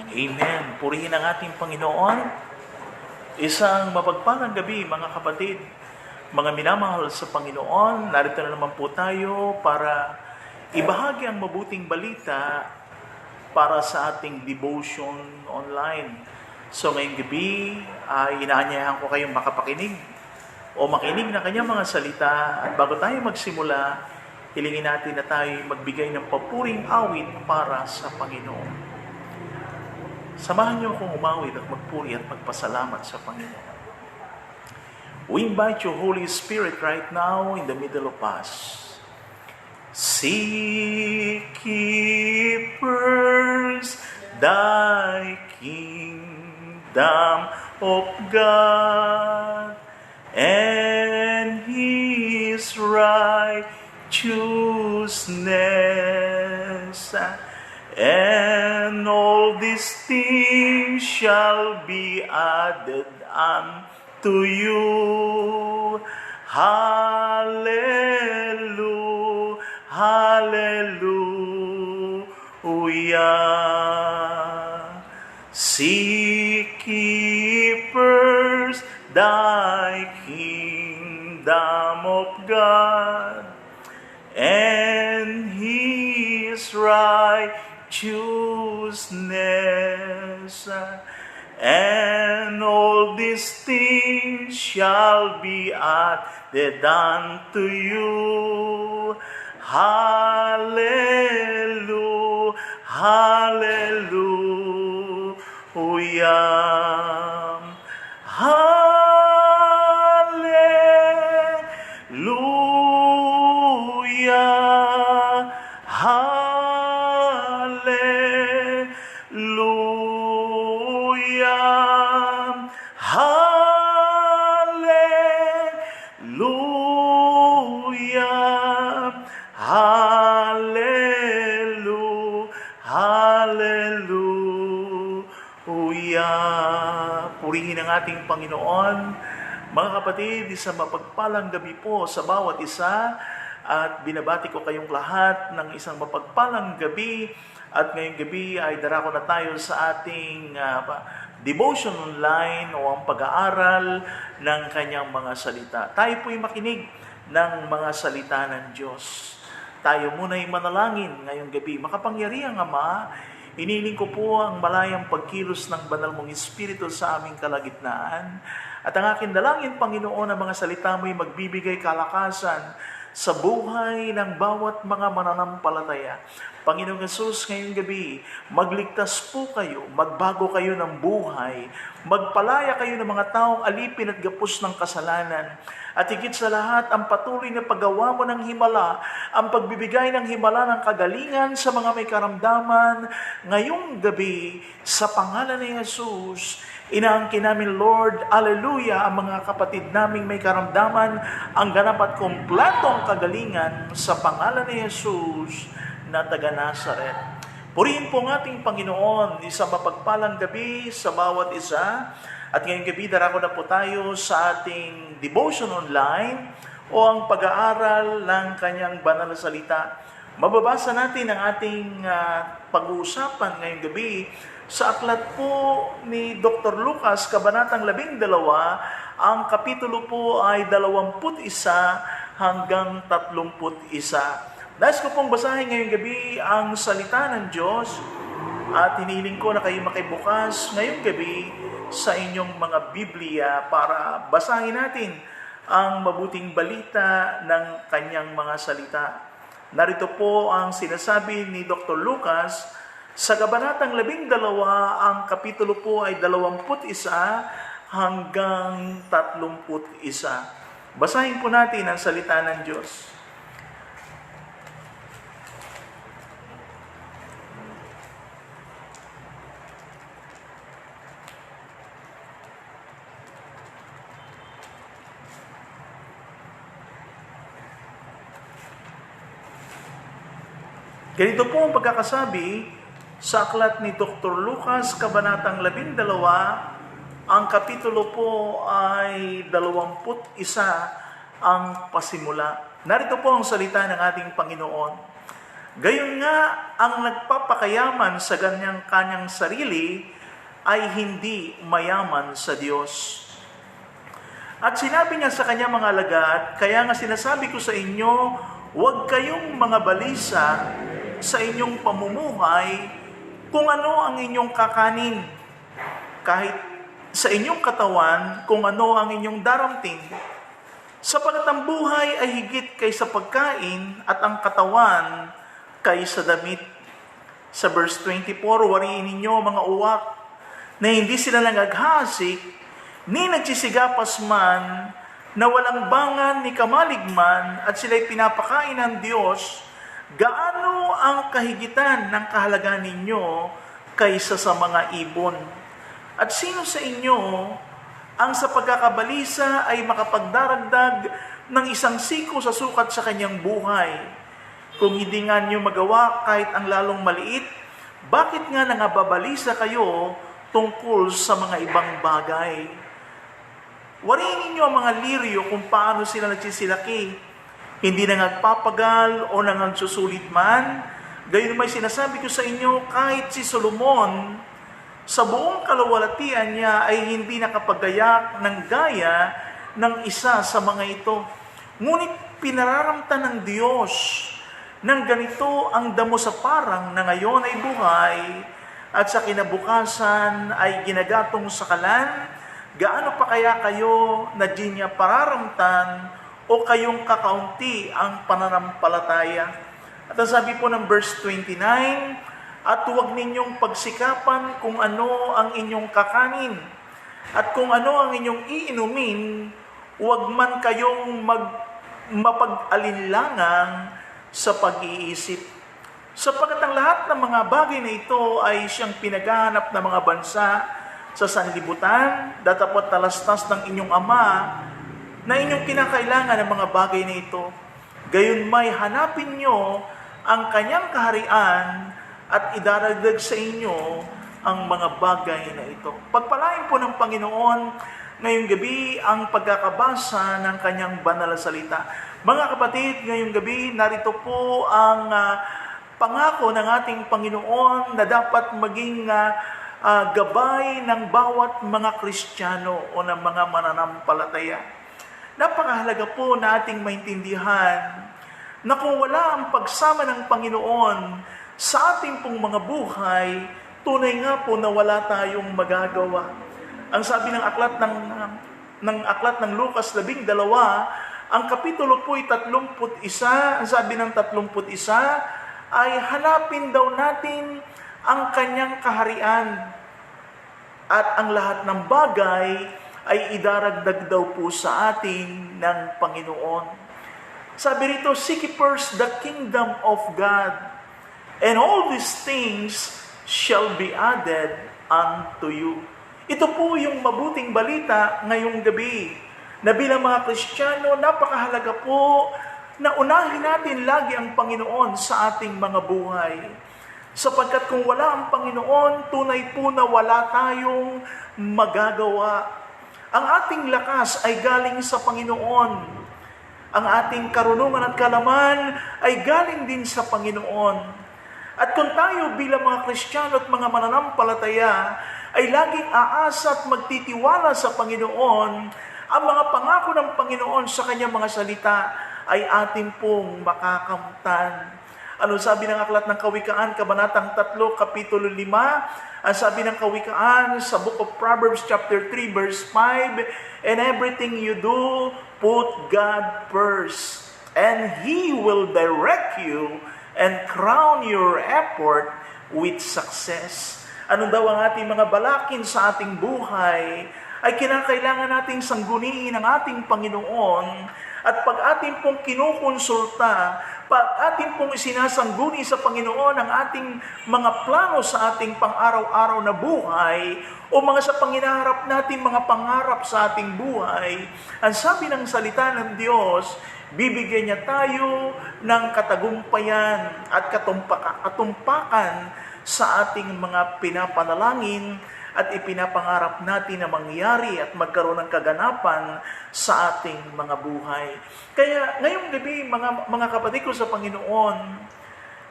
Amen. Purihin ang ating Panginoon. Isang mapagpalang gabi, mga kapatid, mga minamahal sa Panginoon. Narito na naman po tayo para ibahagi ang mabuting balita para sa ating devotion online. So ngayong gabi, inaanyayahan ko kayong makapakinig o makinig na kanyang mga salita. At bago tayo magsimula, hilingin natin na tayo magbigay ng papuring awit para sa Panginoon. Samahan niyo akong umawit at magpuri at magpasalamat sa Panginoon. We invite your Holy Spirit right now in the middle of us. Seek ye first thy kingdom of God and His righteousness, and all these things shall be added unto you. Hallelujah, hallelujah. Seek ye first thy kingdom of God and His righteousness, and all these things shall be added unto you. Hallelujah, hallelujah, hallelujah, hallelujah, hallelujah, hallelujah. Purihin ang ating Panginoon. Mga kapatid, isang mapagpalang gabi po sa bawat isa at binabati ko kayong lahat ng isang mapagpalang gabi. At ngayong gabi ay darako na tayo sa ating devotion online o ang pag-aaral ng kanyang mga salita. Tayo po'y makinig ng mga salita ng Diyos. Tayo muna'y manalangin ngayong gabi. Makapangyarihang Ama, iniling ko po ang malayang pagkilos ng banal mong Espiritu sa aming kalagitnaan. At ang aking dalangin, Panginoon, ang mga salita mo'y magbibigay kalakasan sa buhay ng bawat mga mananampalataya. Panginoong Hesus, ngayong gabi, magligtas po kayo, magbago kayo ng buhay, magpalaya kayo ng mga taong alipin at gapos ng kasalanan. At higit sa lahat, ang patuloy na paggawa mo ng himala, ang pagbibigay ng himala ng kagalingan sa mga may karamdaman. Ngayong gabi, sa pangalan ni Jesus, inaangkin namin, Lord, hallelujah, ang mga kapatid naming may karamdaman, ang ganap at kompletong kagalingan sa pangalan ni Jesus na taga Nazaret. Purihin po ang ating Panginoon, isang mapagpalang gabi sa bawat isa. At ngayong gabi, darako na po tayo sa ating devotion online o ang pag-aaral ng kanyang banal na salita. Mababasa natin ang ating pag-uusapan ngayong gabi sa aklat po ni Dr. Lucas, Kabanatang 12, ang kapitulo po ay 21 hanggang 31. Nais ko pong basahin ngayong gabi ang salita ng Diyos at hinihiling ko na kayo makibukas ngayong gabi sa inyong mga Biblia para basahin natin ang mabuting balita ng kanyang mga salita. Narito po ang sinasabi ni Dr. Lucas sa Kabanatang 12, ang kapitulo po ay 21 hanggang 31. Basahin po natin ang salita ng Diyos. Ganito po ang pagkakasabi sa aklat ni Dr. Lucas, Kabanatang 12, ang kapitulo po ay 21 ang pasimula. Narito po ang salita ng ating Panginoon. Gayon nga, ang nagpapakayaman sa kanyang sarili ay hindi mayaman sa Diyos. At sinabi niya sa kanyang mga alagad, kaya nga sinasabi ko sa inyo, huwag kayong mga balisa sa inyong pamumuhay kung ano ang inyong kakanin, kahit sa inyong katawan kung ano ang inyong daramtin. Sapagat ang buhay ay higit kaysa pagkain at ang katawan kaysa damit. Sa verse 24, wariin ninyo mga uwak na hindi sila nangaghasik, ni nagsisigapas man, na walang bangan ni kamaligman, at sila'y pinapakain ng Diyos. Gaano ang kahigitan ng kahalagaan ninyo kaysa sa mga ibon? At sino sa inyo ang sa pagkakabalisa ay makapagdaragdag ng isang siko sa sukat sa kanyang buhay? Kung hindi nga niyo magawa kahit ang lalong maliit, bakit nga nangababalisa kayo tungkol sa mga ibang bagay? Wariin ninyo ang mga liryo kung paano sila nagsisilaki. Hindi na nagpapagal o nangagsusulit man. Gayon may sinasabi ko sa inyo, kahit si Solomon, sa buong kaluwalhatian niya ay hindi nakapagayak ng gaya ng isa sa mga ito. Ngunit pinararamtan ng Diyos ng ganito ang damo sa parang na ngayon ay buhay at sa kinabukasan ay ginagatong sa kalan. Gaano pa kaya kayo na di niya pararamtan o kayong kakaunti ang pananampalataya? At ang sabi po ng verse 29, at huwag ninyong pagsikapan kung ano ang inyong kakanin at kung ano ang inyong iinumin, huwag man kayong mapag-alinlangang sa pag-iisip. Sapagkat ang lahat ng mga bagay na ito ay siyang pinaghahanap ng mga bansa sa sanlibutan, datapot talastas ng inyong Ama na inyong kinakailangan ng mga bagay na ito. Gayon may hanapin nyo ang kanyang kaharian at idaragdag sa inyo ang mga bagay na ito. Pagpalain po ng Panginoon ngayong gabi ang pagkakabasa ng kanyang banal na salita. Mga kapatid, ngayong gabi narito po ang pangako ng ating Panginoon na dapat maging gabay ng bawat mga Kristiyano o ng mga mananampalataya. Napakahalaga po na ating maintindihan na kung wala ang pagsama ng Panginoon sa ating pong mga buhay, tunay nga po na wala tayong magagawa. Ang sabi ng aklat ng Lucas 12, ang kapitulo po ay 31, ang sabi ng 31 ay hanapin daw natin ang kanyang kaharian at ang lahat ng bagay ay idaragdag daw po sa atin ng Panginoon. Sabi rito, seek first the kingdom of God, and all these things shall be added unto you. Ito po yung mabuting balita ngayong gabi, na bilang mga Kristiyano, napakahalaga po na unahin natin lagi ang Panginoon sa ating mga buhay. Sapagkat kung wala ang Panginoon, tunay po na wala tayong magagawa. Ang ating lakas ay galing sa Panginoon. Ang ating karunungan at kalaman ay galing din sa Panginoon. At kung tayo bilang mga Kristiyano at mga mananampalataya ay laging aasa at magtitiwala sa Panginoon, ang mga pangako ng Panginoon sa kanyang mga salita ay atin pong makakamtan. Ano sabi ng aklat ng Kawikaan, Kabanatang 3, Kapitulo 5? Ang sabi ng Kawikaan sa Book of Proverbs, chapter 3, verse 5, and everything you do, put God first, and He will direct you and crown your effort with success. Ano daw ang ating mga balakin sa ating buhay ay kinakailangan nating sangguniin ang ating Panginoon, at pag ating pong kinukonsulta, pag ating pong isinasangguni sa Panginoon ang ating mga plano sa ating pang-araw-araw na buhay o mga sa panginaharap natin mga pangarap sa ating buhay, ang sabi ng salita ng Diyos, bibigyan niya tayo ng katagumpayan at katumpakan sa ating mga pinapanalangin at ipinapangarap natin na mangyari at magkaroon ng kaganapan sa ating mga buhay. Kaya ngayong gabi, mga kapatid ko sa Panginoon,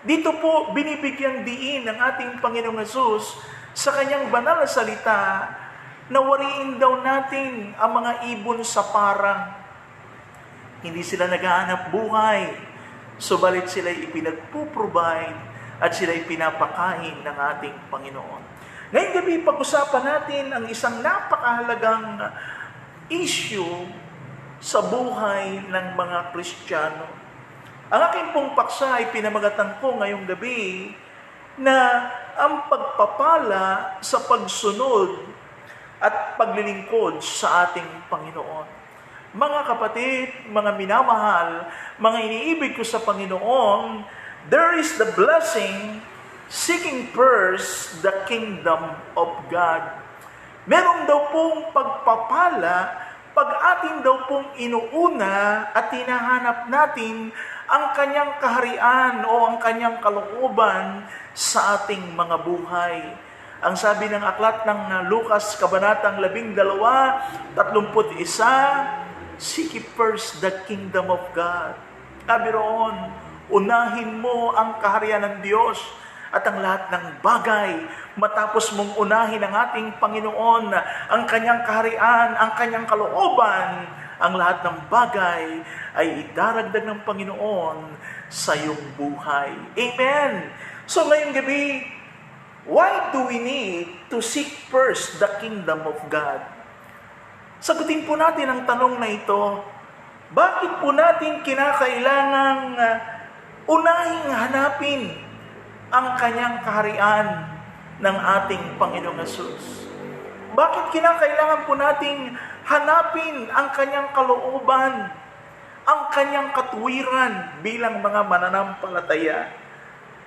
Dito po, binibigyang diin ng ating Panginoong Hesus sa kanyang banal na salita na wariin daw natin ang mga ibon sa parang. Hindi sila naghahanap buhay, subalit sila'y ipinagpuprovide at sila'y pinapakain ng ating Panginoon. Ngayong gabi, pag-usapan natin ang isang napakahalagang issue sa buhay ng mga Kristiyano. Ang aking pong paksa ay pinamagatan ko ngayong gabi na ang pagpapala sa pagsunod at paglilingkod sa ating Panginoon. Mga kapatid, mga minamahal, mga iniibig ko sa Panginoon, there is the blessing seeking first the kingdom of God. Meron daw pong pagpapala pag atin daw pong inuuna at hinahanap natin ang kanyang kaharian o ang kanyang kalooban sa ating mga buhay. Ang sabi ng aklat ng Lucas, Kabanatang 12:31, seek ye first the kingdom of God. Sabi roon, unahin mo ang kaharian ng Diyos at ang lahat ng bagay. Matapos mong unahin ang ating Panginoon, ang kanyang kaharian, ang kanyang kalooban, ang lahat ng bagay ay idaragdag ng Panginoon sa iyong buhay. Amen! So ngayong gabi, why do we need to seek first the kingdom of God? Sagutin po natin ang tanong na ito. Bakit po natin kinakailangang unahing hanapin ang kanyang kaharian ng ating Panginoong Hesus? Bakit kinakailangan po nating hanapin ang kanyang kalooban, ang kanyang katuwiran bilang mga mananampalataya?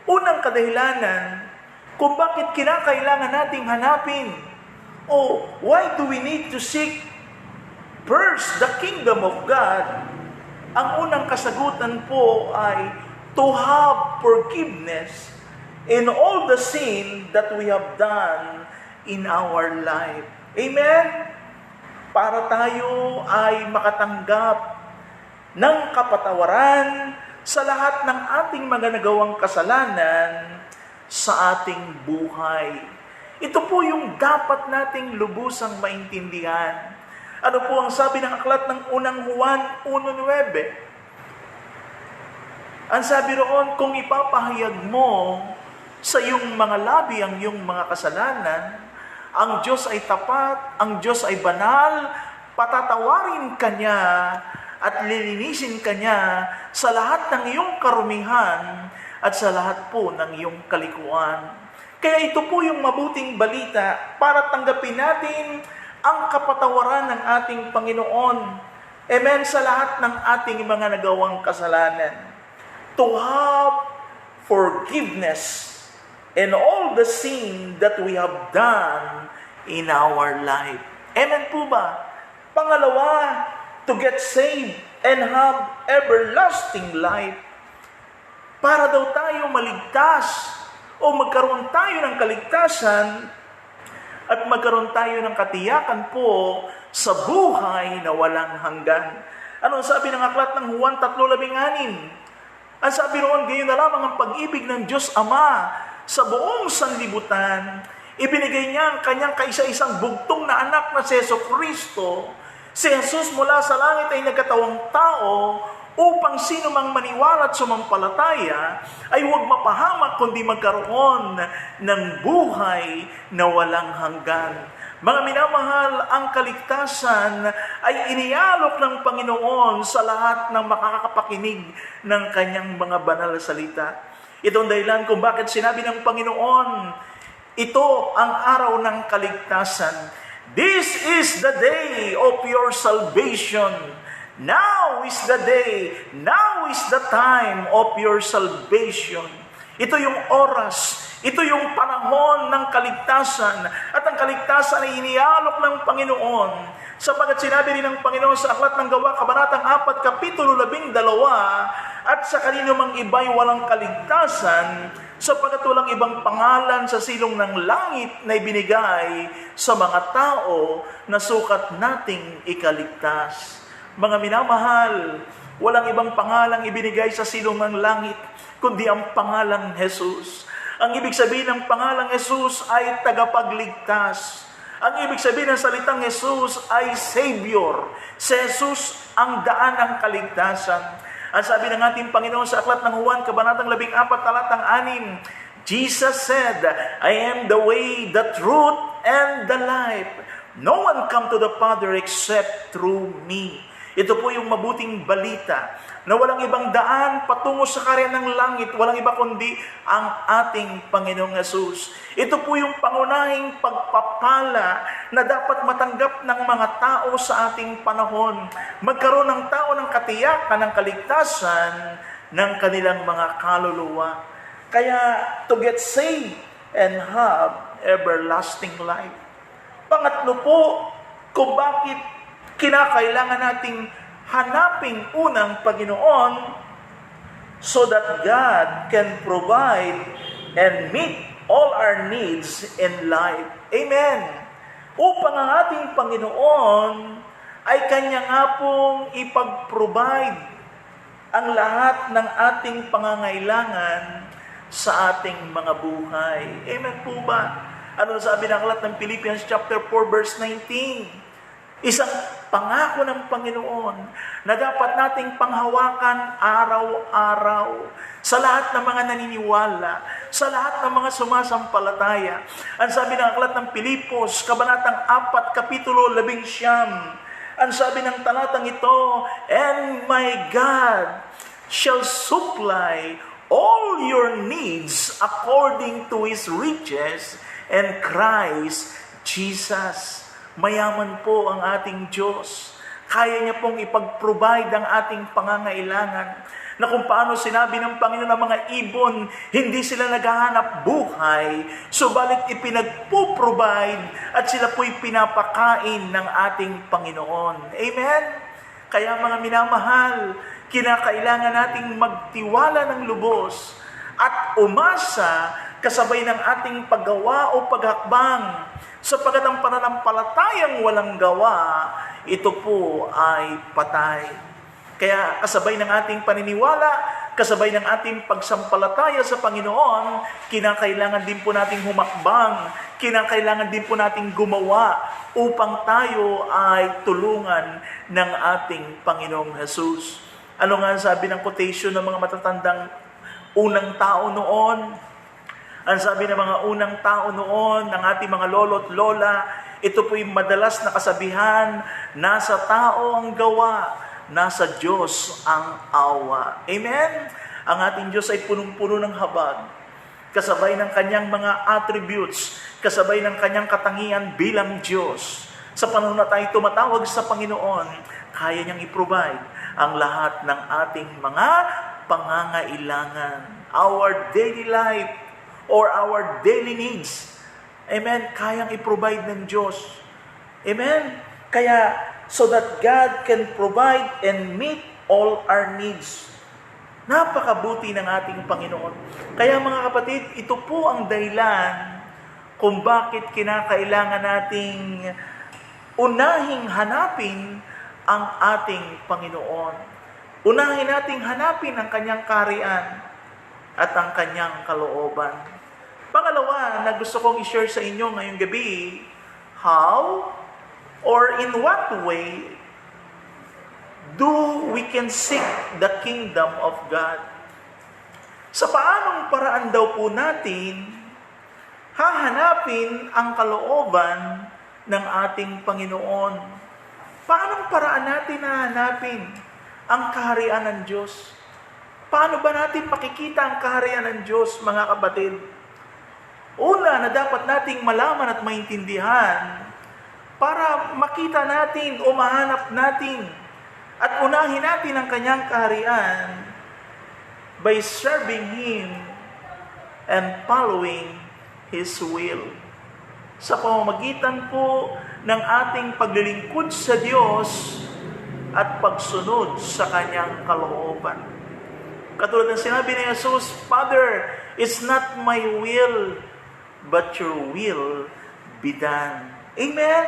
Unang kadahilanan kung bakit kinakailangan nating hanapin why do we need to seek first the kingdom of God? Ang unang kasagutan po ay to have forgiveness in all the sin that we have done in our life. Amen? Para tayo ay makatanggap ng kapatawaran sa lahat ng ating mga nagawang kasalanan sa ating buhay. Ito po yung dapat nating lubusang maintindihan. Ano po ang sabi ng aklat ng unang Juan 1:9? Ang sabi roon, kung ipapahayag mo sa iyong mga labi ang iyong mga kasalanan, ang Diyos ay tapat, ang Diyos ay banal, patatawarin ka niya at lilinisin ka niya sa lahat ng iyong karumihan at sa lahat po ng iyong kalikuan. Kaya ito po yung mabuting balita para tanggapin natin ang kapatawaran ng ating Panginoon. Amen, sa lahat ng ating mga nagawang kasalanan. To have forgiveness in all the sin that we have done in our life. Amen po ba? Pangalawa, to get saved and have everlasting life. Para daw tayo maligtas o magkaroon tayo ng kaligtasan at magkaroon tayo ng katiyakan po sa buhay na walang hanggan. Ano ang sabi ng aklat ng Juan 3:16? Ang sabi roon, gayon na lamang ang pag-ibig ng Diyos Ama sa buong sanlibutan. Ibinigay niya ang kanyang kaisa-isang bugtong na anak na si Jesucristo. Si Jesus mula sa langit ay nagkatawang tao upang sino mang maniwala at sumampalataya ay huwag mapahamak kundi magkaroon ng buhay na walang hanggan. Mga minamahal, ang kaligtasan ay inialok ng Panginoon sa lahat ng makakapakinig ng kanyang mga banal na salita. Ito ang dahilan kung bakit sinabi ng Panginoon, ito ang araw ng kaligtasan. This is the day of your salvation. Now is the day, now is the time of your salvation. Ito yung oras, ito yung panahon ng kaligtasan. At ang kaligtasan ay inialok ng Panginoon. Sapagat sinabi rin ng Panginoon sa aklat ng Gawa, Kabanatang 4, Kapitulo 12, at sa kanino mang iba'y walang kaligtasan, sapagat walang ibang pangalan sa silong ng langit na ibinigay sa mga tao na sukat nating ikaligtas. Mga minamahal, Walang ibang pangalang ibinigay sa silong ng langit, kundi ang pangalang Jesus. Ang ibig sabihin ng pangalang Jesus ay tagapagligtas. Ang ibig sabihin ng salitang Jesus ay Savior. Si Jesus ang daan ng kaligtasan. Ang sabi ng ating Panginoon sa aklat ng Juan, Kabanatang 14, talatang 6, Jesus said, I am the way, the truth, and the life. No one come to the Father except through me. Ito po yung mabuting balita na walang ibang daan patungo sa karya ng langit, walang iba kundi ang ating Panginoong Hesus. Ito po yung pangunahing pagpapala na dapat matanggap ng mga tao sa ating panahon. Magkaroon ng tao ng katiyakan ng kaligtasan ng kanilang mga kaluluwa. Kaya to get saved and have everlasting life. Pangatlo po, kung bakit kinakailangan nating hanaping unang Panginoon so that God can provide and meet all our needs in life. Amen. Upang ang ating Panginoon ay Kanya nga pong ipag-provide ang lahat ng ating pangangailangan sa ating mga buhay. Amen po ba? Ano sabi ng aklat ng Philippians chapter 4 verse 19? Isang pangako ng Panginoon na dapat nating panghawakan araw-araw sa lahat ng mga naniniwala, sa lahat ng mga sumasampalataya. Ang sabi ng aklat ng Pilipos, Kabanatang 4, Kapitulo 11, ang sabi ng talatang ito, and my God shall supply all your needs according to His riches and Christ Jesus. Mayaman po ang ating Diyos. Kaya niya pong ipag-provide ang ating pangangailangan. Na kung paano sinabi ng Panginoon ng mga ibon, hindi sila naghahanap buhay, subalit ipinagpo-provide at sila po'y pinapakain ng ating Panginoon. Amen? Kaya mga minamahal, kinakailangan nating magtiwala ng lubos at umasa kasabay ng ating paggawa o paghakbang. Sapagat ang pananampalatayang walang gawa, ito po ay patay. Kaya kasabay ng ating paniniwala, kasabay ng ating pagsampalataya sa Panginoon, kinakailangan din po nating humakbang, kinakailangan din po nating gumawa upang tayo ay tulungan ng ating Panginoong Jesus. Ano nga sabi ng quotation ng mga matatandang unang tao noon? Ang sabi ng mga unang tao noon, ng ating mga lolo at lola, ito po'y madalas na kasabihan, nasa tao ang gawa, nasa Diyos ang awa. Amen? Ang ating Diyos ay punong-puno ng habag, kasabay ng kanyang mga attributes, kasabay ng kanyang katangian bilang Diyos. Sa panahon na tayo tumatawag sa Panginoon, kaya niyang i-provide ang lahat ng ating mga pangangailangan. Our daily life, or our daily needs. Amen? Kayang i-provide ng Diyos. Amen? Kaya, so that God can provide and meet all our needs. Napakabuti ng ating Panginoon. Kaya mga kapatid, ito po ang dahilan kung bakit kinakailangan nating unahing hanapin ang ating Panginoon. Unahin nating hanapin ang kanyang kaharian at ang kanyang kalooban. Pangalawa na gusto kong i-share sa inyo ngayong gabi, how or in what way do we can seek the kingdom of God? Sa paanong paraan daw po natin hahanapin ang kalooban ng ating Panginoon? Paanong paraan natin hahanapin ang kaharian ng Diyos? Paano ba natin makikita ang kaharian ng Diyos, mga kapatid? Una na dapat nating malaman at maintindihan para makita natin o mahanap natin at unahin natin ang kanyang kaharian by serving Him and following His will. Sa pamamagitan po ng ating paglilingkod sa Diyos at pagsunod sa kanyang kalooban. Katulad ng sinabi ni Jesus, Father, it's not my will, but your will be done. Amen?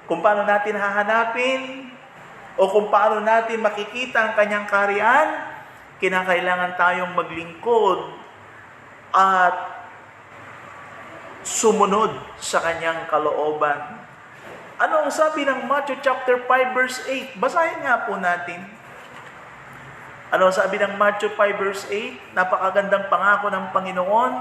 Kung paano natin hahanapin o kung paano natin makikita ang kanyang kaharian, kinakailangan tayong maglingkod at sumunod sa kanyang kalooban. Ano ang sabi ng Matthew chapter 5 verse 8? Basahin nga po natin. Ano ang sabi ng Matthew 5 verse 8? Napakagandang pangako ng Panginoon.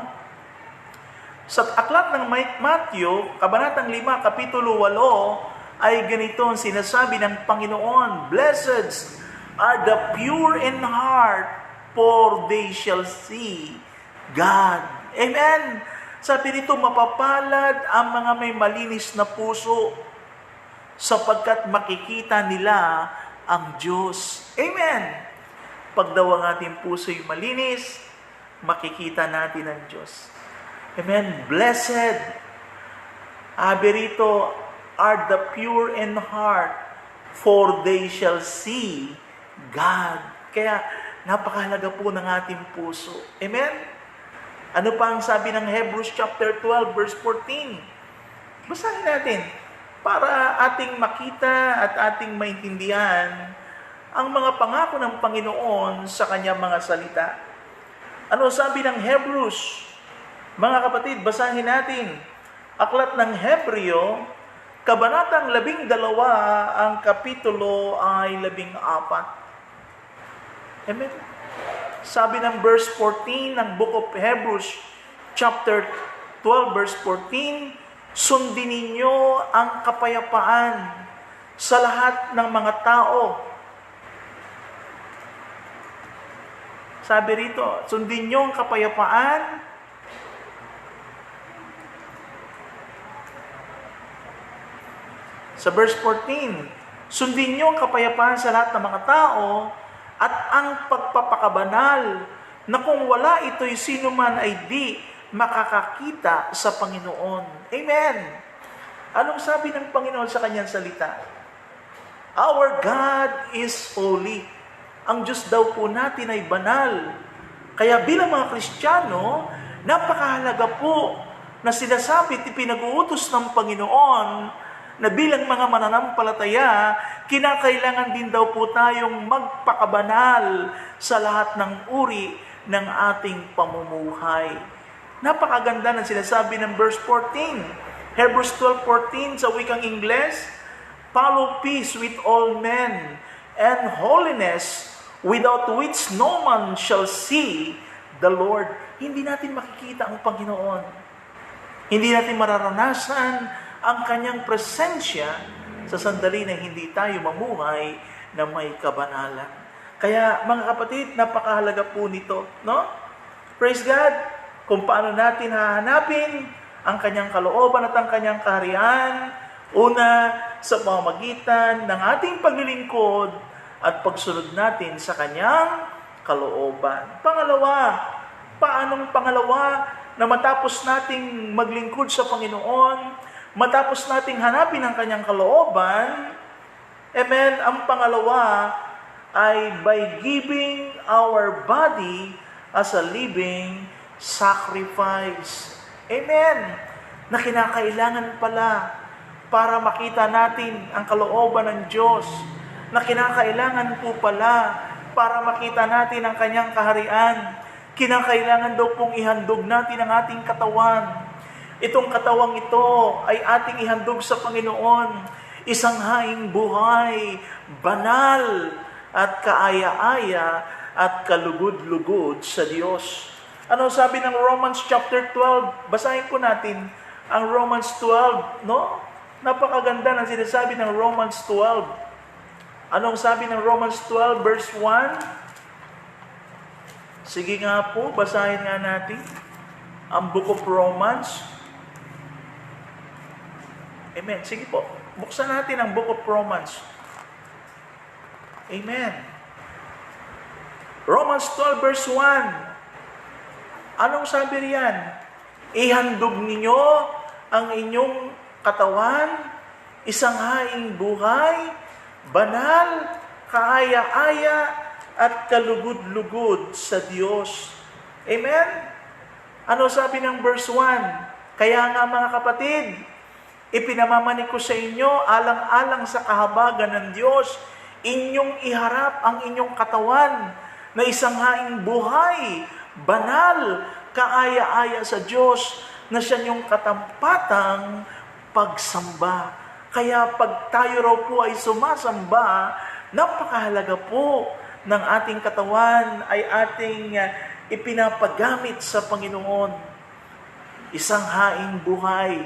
Sa aklat ng Matthew, kabanatang 5, kapitulo 8, ay ganito ang sinasabi ng Panginoon, "Blessed are the pure in heart, for they shall see God." Amen. Sabi dito, mapapalad ang mga may malinis na puso sapagkat makikita nila ang Diyos. Amen. Pag daw ang ating puso'y malinis, makikita natin ang Diyos. Amen. Blessed, sabi rito, are the pure in heart, for they shall see God. Kaya, napakahalaga po ng ating puso. Amen? Ano pa ang sabi ng Hebrews chapter 12, verse 14? Basahin natin para ating makita at ating maintindihan ang mga pangako ng Panginoon sa kanyang mga salita. Ano sabi ng Hebrews? Mga kapatid, basahin natin. Aklat ng Hebreo, kabanatang 12, ang kapitulo ay 14. Amen? Sabi ng verse 14 ng Book of Hebrews, chapter 12, verse 14, "Sundin ninyo ang kapayapaan sa lahat ng mga tao." Sabi rito, sundin niyo ang kapayapaan sa verse 14. Sundin niyo ang kapayapaan sa lahat ng mga tao at ang pagpapakabanal na kung wala ito'y sino man ay di makakakita sa Panginoon. Amen. Anong sabi ng Panginoon sa kanyang salita? Our God is holy. Ang Diyos daw po natin ay banal. Kaya bilang mga Kristiyano, napakahalaga po na sinasabi at pinag-uutos ng Panginoon na bilang mga mananampalataya, kinakailangan din daw po tayong magpakabanal sa lahat ng uri ng ating pamumuhay. Napakaganda ng sinasabi ng verse 14. Hebrews 12:14 sa wikang Ingles, "Follow peace with all men and holiness, without which no man shall see the Lord." Hindi natin makikita ang Panginoon. Hindi natin mararanasan ang kanyang presensya sa sandali na hindi tayo mamuhay na may kabanalan. Kaya mga kapatid, napakahalaga po nito, no? Praise God! Kung paano natin hahanapin ang kanyang kalooban at ang kanyang kaharian, una, sa pamamagitan ng ating paglilingkod at pagsunod natin sa kanyang kalooban. Pangalawa, paanong pangalawa na matapos nating maglingkod sa Panginoon, matapos nating hanapin ang kanyang kalooban, amen, ang pangalawa ay by giving our body as a living sacrifice. Amen. Na kinakailangan pala para makita natin ang kalooban ng Diyos, na kinakailangan po pala para makita natin ang kanyang kaharian. Kinakailangan daw pong ihandog natin ang ating katawan. Itong katawang ito ay ating ihandog sa Panginoon. Isang haing buhay, banal at kaaya-aya at kalugod-lugod sa Diyos. Ano sabi ng Romans chapter 12? Basahin po natin ang Romans 12, no? Napakaganda ng sinasabi ng Romans 12. Anong sabi ng Romans 12 verse 1? Sige nga po, basahin nga natin ang Book of Romans. Amen. Sige po, buksan natin ang Book of Romans. Amen. Romans 12 verse 1. Anong sabi riyan? Ihandog ninyo ang inyong katawan, isang haing buhay, banal, kaaya-aya, at kalugod-lugod sa Diyos. Amen? Ano sabi ng verse 1? Kaya nga mga kapatid, ipinamamanik ko sa inyo, alang-alang sa kahabagan ng Diyos, inyong iharap ang inyong katawan na isang haing buhay, banal, kaaya-aya sa Diyos, na siya niyong katampatang pagsamba. Kaya pag tayo raw po ay sumasamba, napakahalaga po ng ating katawan ay ating ipinapagamit sa Panginoon. Isang haing buhay.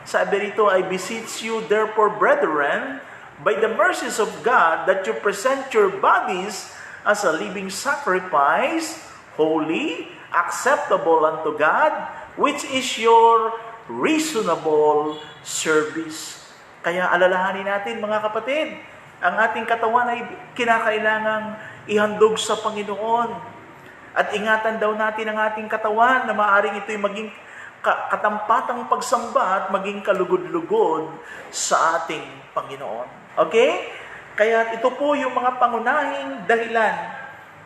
Sabi rito, I beseech you therefore, brethren, by the mercies of God, that you present your bodies as a living sacrifice, holy, acceptable unto God, which is your reasonable service. Kaya alalahanin natin, mga kapatid, ang ating katawan ay kinakailangang ihandog sa Panginoon. At ingatan daw natin ang ating katawan na maaaring ito'y maging katampatang pagsamba at maging kalugod-lugod sa ating Panginoon. Okay? Kaya ito po yung mga pangunahing dahilan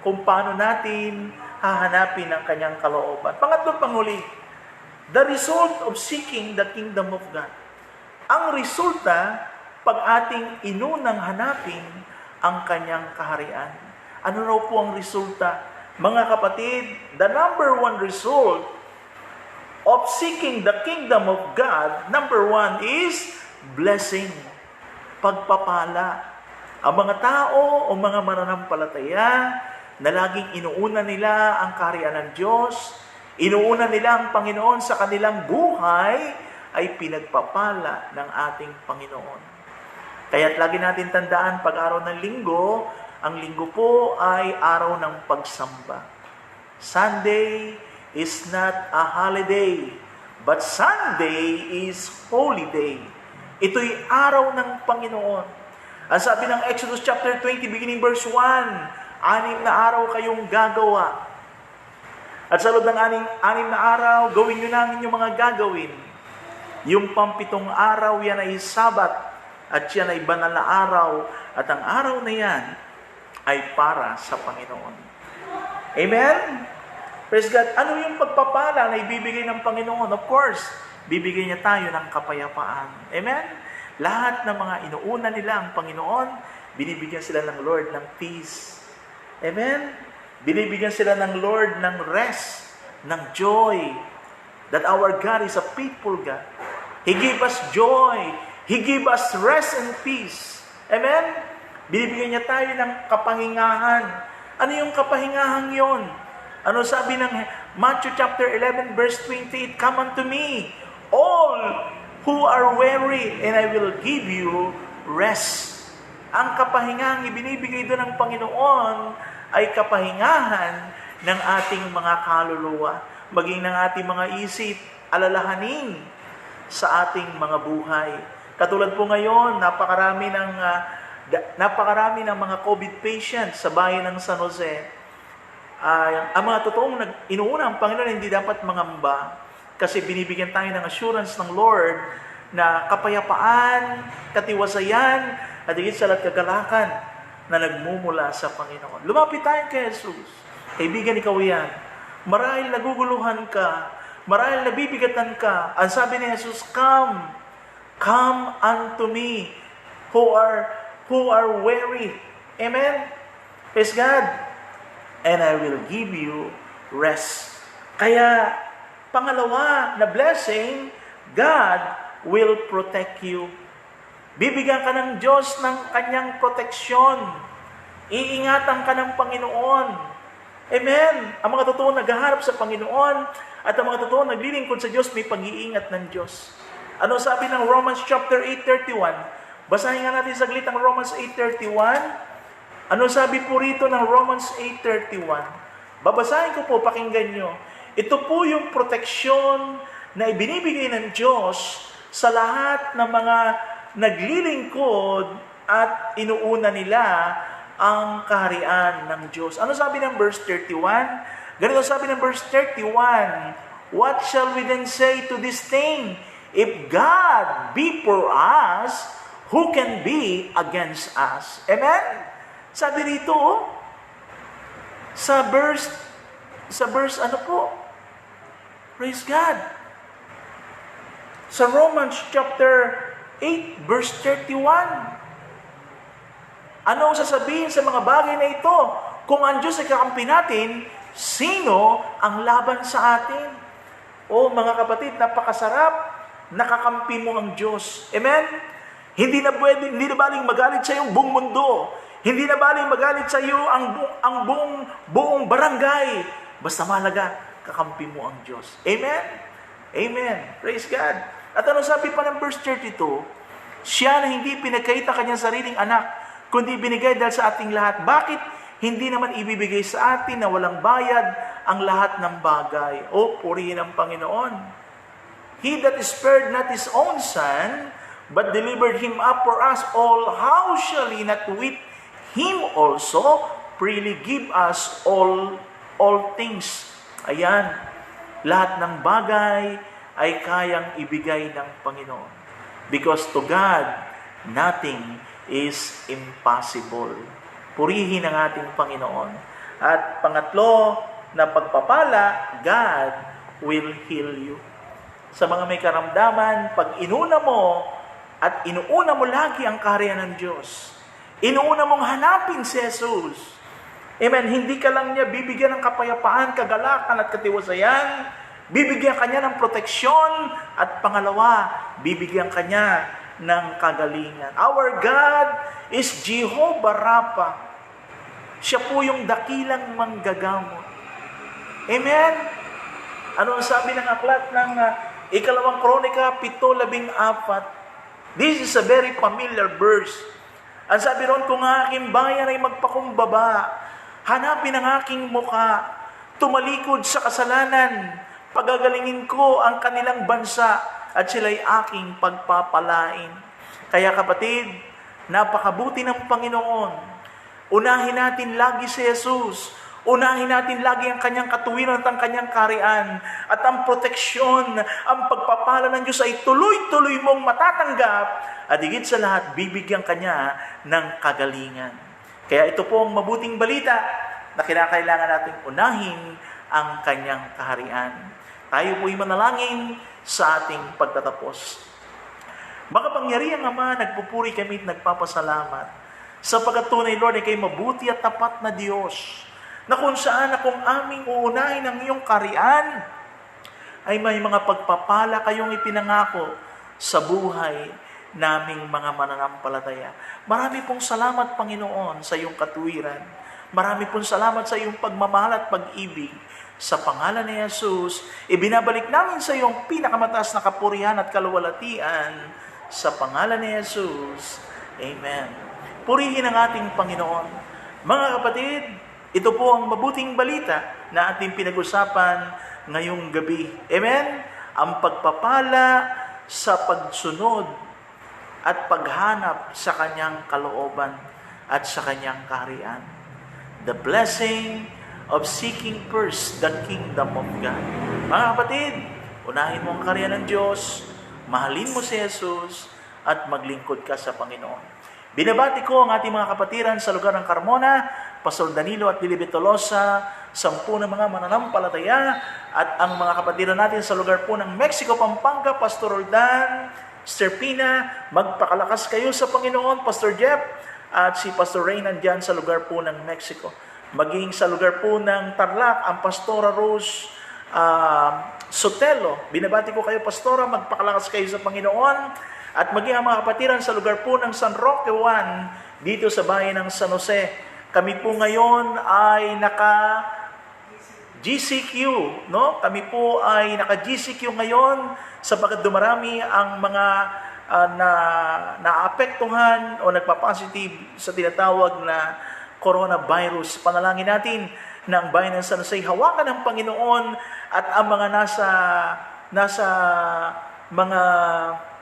kung paano natin hahanapin ang kanyang kalooban. Pangatlo, panghuli, the result of seeking the kingdom of God. Ang resulta pag ating inunang hanapin ang kanyang kaharian. Ano raw po ang resulta? Mga kapatid, the number one result of seeking the kingdom of God, number one is blessing, pagpapala. Ang mga tao o mga mananampalataya na laging inuuna nila ang kaharian ng Diyos, inuuna nila ang Panginoon sa kanilang buhay, ay pinagpapala ng ating Panginoon. Kaya't lagi natin tandaan, pag araw ng linggo, ang linggo po ay araw ng pagsamba. Sunday is not a holiday, but Sunday is holy day. Ito'y araw ng Panginoon. Ang sabi ng Exodus chapter 20, beginning verse 1, 6 na araw kayong gagawa. At sa loob ng 6 na araw, gawin nyo na ang inyong mga gagawin. Yung 7 araw, yan ay Sabat, at yan ay banal na araw, at ang araw na yan ay para sa Panginoon. Amen? Praise God. Ano yung pagpapala na ibibigay ng Panginoon? Of course, bibigyan niya tayo ng kapayapaan. Amen? Lahat ng mga inuuna nila ang Panginoon, binibigyan sila ng Lord ng peace. Amen? Binibigyan sila ng Lord ng rest, ng joy. That our God is a faithful God. He gave us joy. He gave us rest and peace. Amen? Binibigyan niya tayo ng kapahingahan. Ano yung kapahingahan yon? Ano sabi ng Matthew chapter 11 verse 28? Come unto me, all who are weary, and I will give you rest. Ang kapahingahang ibinibigay doon ng Panginoon ay kapahingahan ng ating mga kaluluwa, maging ng ating mga isip, alalahanin sa ating mga buhay. Katulad po ngayon, napakarami ng mga COVID patients sa bayan ng San Jose. Ang mga totoong inuuna ang Panginoon, hindi dapat mangamba kasi binibigyan tayo ng assurance ng Lord na kapayapaan, katiwasayan, at higit sa lahat kagalakan na nagmumula sa Panginoon. Lumapit tayo kay Jesus. Kaibigan, ikaw yan. Marahil naguguluhan ka, marahil nabibigatan ka. Ang sabi ni Jesus, come unto me who are weary. Amen? Praise God. And I will give you rest. Kaya, pangalawa na blessing, God will protect you. Bibigyan ka ng Diyos ng kanyang proteksyon. Iingatan ka ng Panginoon. Amen? Ang mga totoo naghaharap sa Panginoon at ang mga totoo naglilingkod sa Diyos, may pag-iingat ng Diyos. Ano sabi ng Romans chapter 8:31? Basahin nga natin saglit ang Romans 8:31. Ano sabi po rito ng Romans 8:31? Babasahin ko po, pakinggan nyo. Ito po yung proteksyon na ibinibigay ng Diyos sa lahat ng mga naglilingkod at inuuna nila ang kaharian ng Diyos. Ano sabi ng verse 31? Ganito sabi ng verse 31, what shall we then say to this thing? If God be for us, who can be against us? Amen? Sabi dito, sa verse ano po? Praise God. Sa Romans chapter 8, verse 31, Ano ang sasabihin sa mga bagay na ito? Kung ang Diyos ay kakampi natin, sino ang laban sa atin? O mga kapatid, napakasarap, nakakampi mo ang Diyos. Amen? Hindi na baling magalit sa iyo buong mundo. Hindi na baling magalit sa iyo ang buong barangay. Basta mahalaga, kakampi mo ang Diyos. Amen? Amen. Praise God. At ano sabi pa ng verse 32? Siya na hindi pinagkaita kanyang sariling anak, kundi binigay dahil sa ating lahat. Bakit hindi naman ibibigay sa atin na walang bayad ang lahat ng bagay? O, purihin ang Panginoon. He that spared not his own son, but delivered him up for us all, how shall he not with him also freely give us all things? Ayan, lahat ng bagay ay kayang ibigay ng Panginoon. Because to God, nothing is impossible. Purihin ang ating Panginoon. At pangatlo na pagpapala, God will heal you. Sa mga may karamdaman, pag inuna mo at inuuna mo lagi ang kaharian ng Diyos, inuuna mong hanapin si Jesus. Amen. Hindi ka lang niya bibigyan ng kapayapaan, kagalakan at katiwasayan. Bibigyan ka niya ng proteksyon. At pangalawa, bibigyan ka niya ng kagalingan. Our God is Jehovah Rapha. Siya po yung dakilang manggagamot. Amen? Ano ang sabi ng aklat ng Ikalawang Kronika 7:14? This is a very familiar verse. Ang sabi ron, kung ang aking bayan ay magpakumbaba, hanapin ang aking muka, tumalikod sa kasalanan, pagagalingin ko ang kanilang bansa, at sila'y aking pagpapalain. Kaya kapatid, napakabuti ng Panginoon. Unahin natin lagi si Jesus. Unahin natin lagi ang kanyang katuwiran at ang kanyang kaharian. At ang proteksyon, ang pagpapala ng Diyos ay tuloy-tuloy mong matatanggap. At higit sa lahat, bibigyan kanya ng kagalingan. Kaya ito po ang mabuting balita na kinakailangan nating unahin ang kanyang kaharian. Tayo po'y manalangin sa ating pagtatapos. Makapangyarihang Ama, nagpupuri kami at nagpapasalamat sa pagkatunay, Lord, ay kayo mabuti at tapat na Diyos, na kung saan na kung aming uunahin ang iyong kaharian, ay may mga pagpapala kayong ipinangako sa buhay naming mga mananampalataya. Marami pong salamat, Panginoon, sa iyong katuwiran. Marami pong salamat sa iyong pagmamahal at pag-ibig. Sa pangalan ni Jesus, ibinabalik namin sa iyong pinakamataas na kapurihan at kaluwalhatian. Sa pangalan ni Jesus, Amen. Purihin ang ating Panginoon. Mga kapatid, ito po ang mabuting balita na ating pinag-usapan ngayong gabi. Amen? Ang pagpapala sa pagsunod at paghanap sa kanyang kalooban at sa kanyang kaharian. The blessing of seeking first the kingdom of God. Mga kapatid, unahin mo ang kaharian ng Diyos, mahalin mo si Jesus, at maglingkod ka sa Panginoon. Binabati ko ang ating mga kapatiran sa lugar ng Carmona, Pastor Danilo at Lilibet Tolosa, 10 na mga mananampalataya, at ang mga kapatiran natin sa lugar po ng Mexico, Pampanga, Pastor Roldan, Sterpina, magpakalakas kayo sa Panginoon, Pastor Jeff, at si Pastor Ray nandyan sa lugar po ng Mexico. Maging sa lugar po ng Tarlac, ang Pastora Rose Sotelo. Binabati ko kayo, Pastora, magpakalakas kayo sa Panginoon. At maging ang mga kapatiran sa lugar po ng San Roque 1, dito sa bayan ng San Jose. Kami po ngayon ay naka-GCQ, no? Kami po ay naka-GCQ ngayon sapagkat dumarami ang mga naapektuhan o nagpa-positive sa tinatawag na coronavirus. Panalangin natin na ang bayan ng San Jose hawakan ng Panginoon at ang mga nasa mga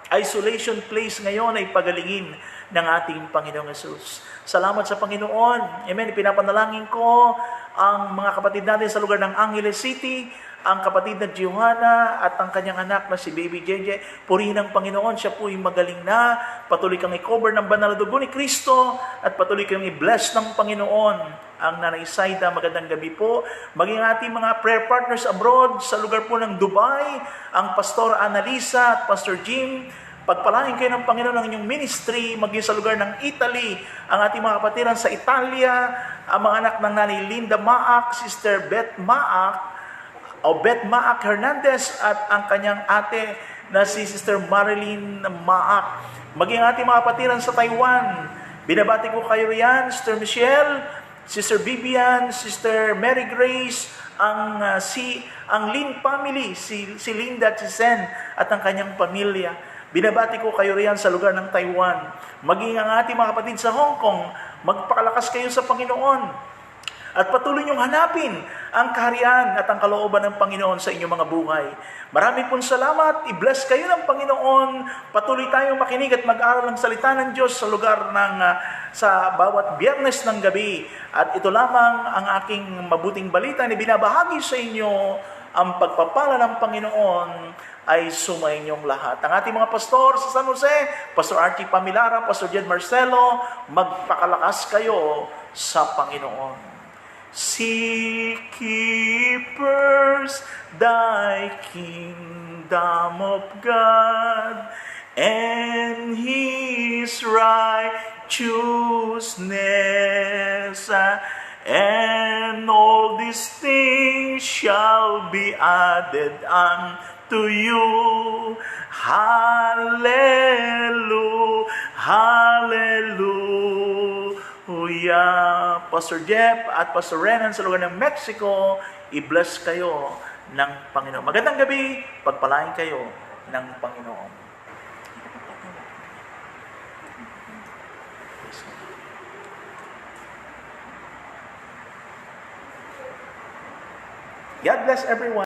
isolation place ngayon ay pagalingin ng ating Panginoong Yesus. Salamat sa Panginoon. Amen. Pinapanalangin ko ang mga kapatid natin sa lugar ng Angeles City, ang kapatid na Giovanna at ang kanyang anak na si Baby Jeje. Purihin ang Panginoon. Siya po ay magaling na. Patuloy kang i-cover ng banal na dugo ni Kristo at patuloy kang i-bless ng Panginoon. Ang Nanay Saida, magandang gabi po. Maging ating mga prayer partners abroad sa lugar po ng Dubai, ang Pastor Annalisa at Pastor Jim, Pagpalain kayo ng Panginoon ng inyong ministry, maging sa lugar ng Italy, ang ating mga kapatiran sa Italia, ang mga anak ng Nanay Linda Maak, Sister Beth Maak, o Beth Maak Hernandez, at ang kanyang ate na si Sister Marilyn Maak. Maging ating mga kapatiran sa Taiwan, binabati ko kayo riyan, Sister Michelle, Sister Vivian, Sister Mary Grace, ang Lin family, si Linda at si Sen at ang kanyang pamilya. Binabati ko kayo riyan sa lugar ng Taiwan. Maging ang ating mga kapatid sa Hong Kong, magpakalakas kayo sa Panginoon. At patuloy niyong hanapin ang kaharian at ang kalooban ng Panginoon sa inyong mga buhay. Marami pong salamat. I-bless kayo ng Panginoon. Patuloy tayong makinig at mag-aral ng salita ng Diyos sa lugar ng sa bawat biyernes ng gabi. At ito lamang ang aking mabuting balita na binabahagi sa inyo. Ang pagpapala ng Panginoon ay sumainyong lahat. Ang ating mga pastor sa San Jose, Pastor Archie Pamilara, Pastor Jed Marcelo, magpakalakas kayo sa Panginoon. Seek ye first thy kingdom of God and his righteousness, and all these things shall be added unto you. Hallelujah, hallelujah. Pastor Jeff at Pastor Renan sa lugar ng Mexico, i-bless kayo ng Panginoon. Magandang gabi, pagpalain kayo ng Panginoon. God bless everyone.